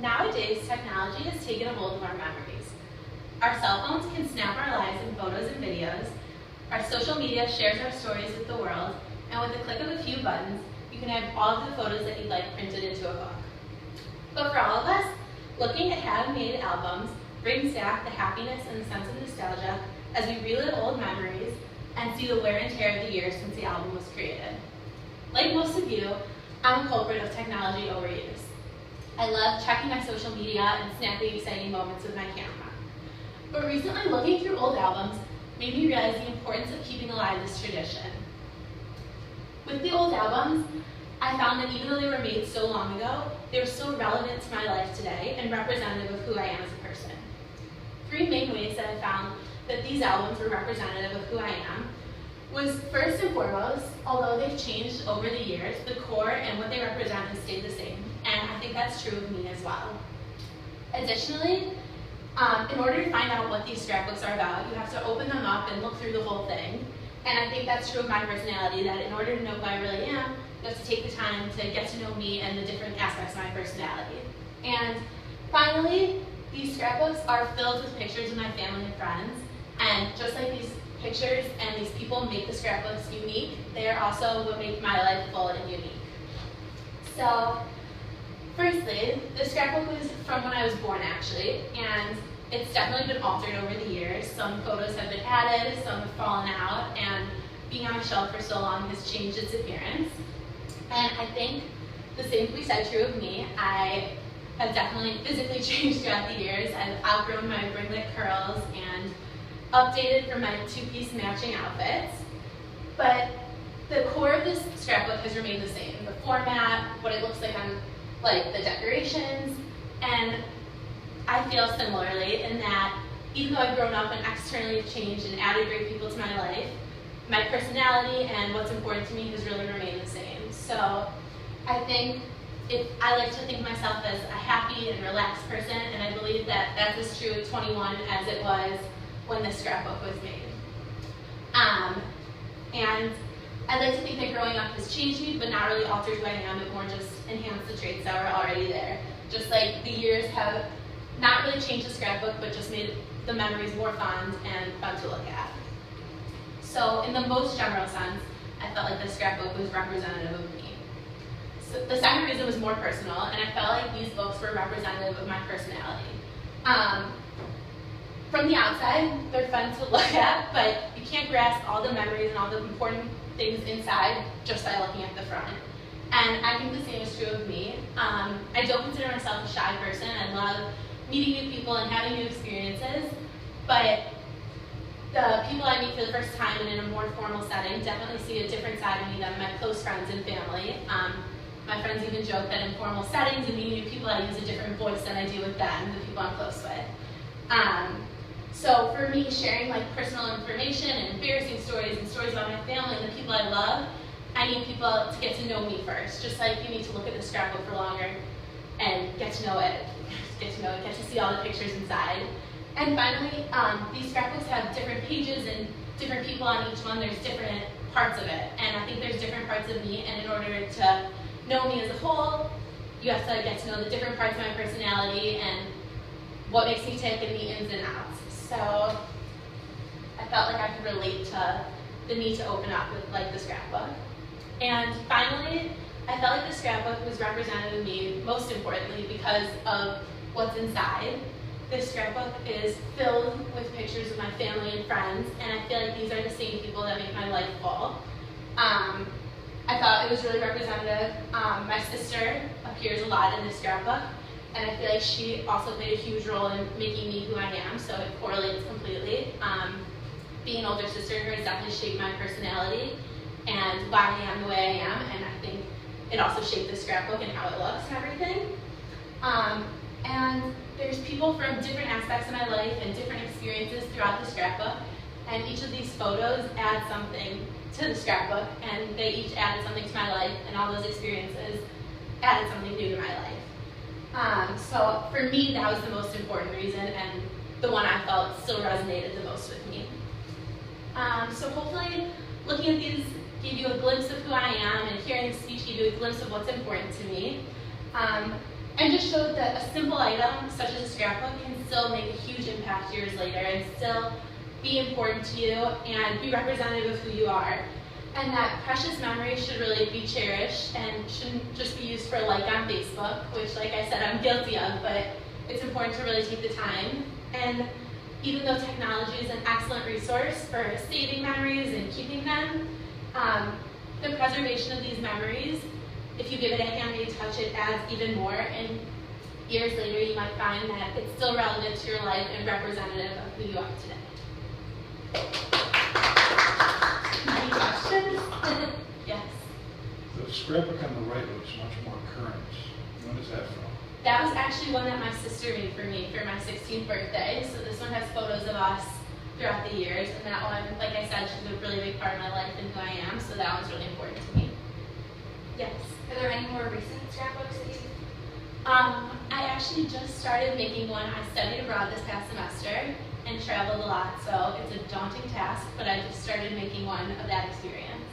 Nowadays, technology has taken a hold of our memories. Our cell phones can snap our lives in photos and videos. Our social media shares our stories with the world, and with the click of a few buttons, you can have all of the photos that you'd like printed into a book. But for all of us, looking at handmade albums brings back the happiness and the sense of nostalgia as we relive old memories and see the wear and tear of the years since the album was created. Like most of you, I'm a culprit of technology overuse. I love checking my social media and snapping exciting moments with my camera. But recently, looking through old albums made me realize the importance of keeping alive this tradition. With the old albums, I found that even though they were made so long ago, they were still relevant to my life today and representative of who I am as a person. Three main ways that I found that these albums were representative of who I am was, first and foremost, although they've changed over the years, the core and what they represent has stayed the same, and I think that's true of me as well. Additionally, in order to find out what these scrapbooks are about, you have to open them up and look through the whole thing, and I think that's true of my personality, that in order to know who I really am, you have to take the time to get to know me and the different aspects of my personality. And finally, these scrapbooks are filled with pictures of my family and friends, and just like these pictures and these people make the scrapbooks unique, they are also what make my life full and unique. So, firstly, the scrapbook was from when I was born actually, and it's definitely been altered over the years. Some photos have been added, some have fallen out, and being on a shelf for so long has changed its appearance. And I think the same can be said true of me. I have definitely physically changed throughout the years. I've outgrown my ringlet curls and updated for my two-piece matching outfits. But the core of this scrapbook has remained the same. The format, what it looks like on the decorations, and I feel similarly in that even though I've grown up and externally changed and added great people to my life, my personality and what's important to me has really remained the same. So I think I like to think of myself as a happy and relaxed person, and I believe that that's as true at 21 as it was when this scrapbook was made. And I'd like to think that growing up has changed me, but not really altered who I am, it more just enhanced the traits that were already there. Just like the years have not really changed the scrapbook, but just made the memories more fond and fun to look at. So in the most general sense, I felt like the scrapbook was representative of me. So the second reason was more personal, and I felt like these books were representative of my personality. From the outside, they're fun to look at, but you can't grasp all the memories and all the important things inside just by looking at the front. And I think the same is true of me. I don't consider myself a shy person. I love meeting new people and having new experiences, but the people I meet for the first time and in a more formal setting definitely see a different side of me than my close friends and family. My friends even joke that in formal settings and meeting new people, I use a different voice than I do with them, the people I'm close with. So for me, sharing personal information and embarrassing stories and stories about my family and the people I love, I need people to get to know me first. Just like you need to look at the scrapbook for longer and get to know it, get to see all the pictures inside. And finally, these scrapbooks have different pages and different people on each one. There's different parts of it, and I think there's different parts of me. And in order to know me as a whole, you have to get to know the different parts of my personality and what makes me tick and the ins and outs. So I felt like I could relate to the need to open up with the scrapbook. And finally, I felt like the scrapbook was representative of me, most importantly, because of what's inside. This scrapbook is filled with pictures of my family and friends, and I feel like these are the same people that make my life full. I thought it was really representative. My sister appears a lot in this scrapbook, and I feel like she also played a huge role in making me who I am, so it correlates completely. Being an older sister has definitely shaped my personality and why I am the way I am, and I think it also shaped the scrapbook and how it looks and everything. And there's people from different aspects of my life and different experiences throughout the scrapbook, and each of these photos add something to the scrapbook, and they each added something to my life, and all those experiences added something new to my life. So for me, that was the most important reason, and the one I felt still resonated the most with me. So hopefully, looking at these gave you a glimpse of who I am, and hearing the speech gave you a glimpse of what's important to me. I and just showed that a simple item, such as a scrapbook, can still make a huge impact years later and still be important to you and be representative of who you are. And that precious memories should really be cherished and shouldn't just be used for a like on Facebook, which, like I said, I'm guilty of, but it's important to really take the time. And even though technology is an excellent resource for saving memories and keeping them, the preservation of these memories, if you give it a handmade touch, it adds even more, and years later you might find that it's still relevant to your life and representative of who you are today. Any questions? Yes. The scrapbook on the right looks much more current. When is that from? That was actually one that my sister made for me for my 16th birthday. So this one has photos of us throughout the years, and that one, like I said, she's a really big part of my life and who I am, so that one's really important to me. Yes. Are there any more recent scrapbooks that you've? I actually just started making one. I studied abroad this past semester and traveled a lot, so it's a daunting task, but I just started making one of that experience.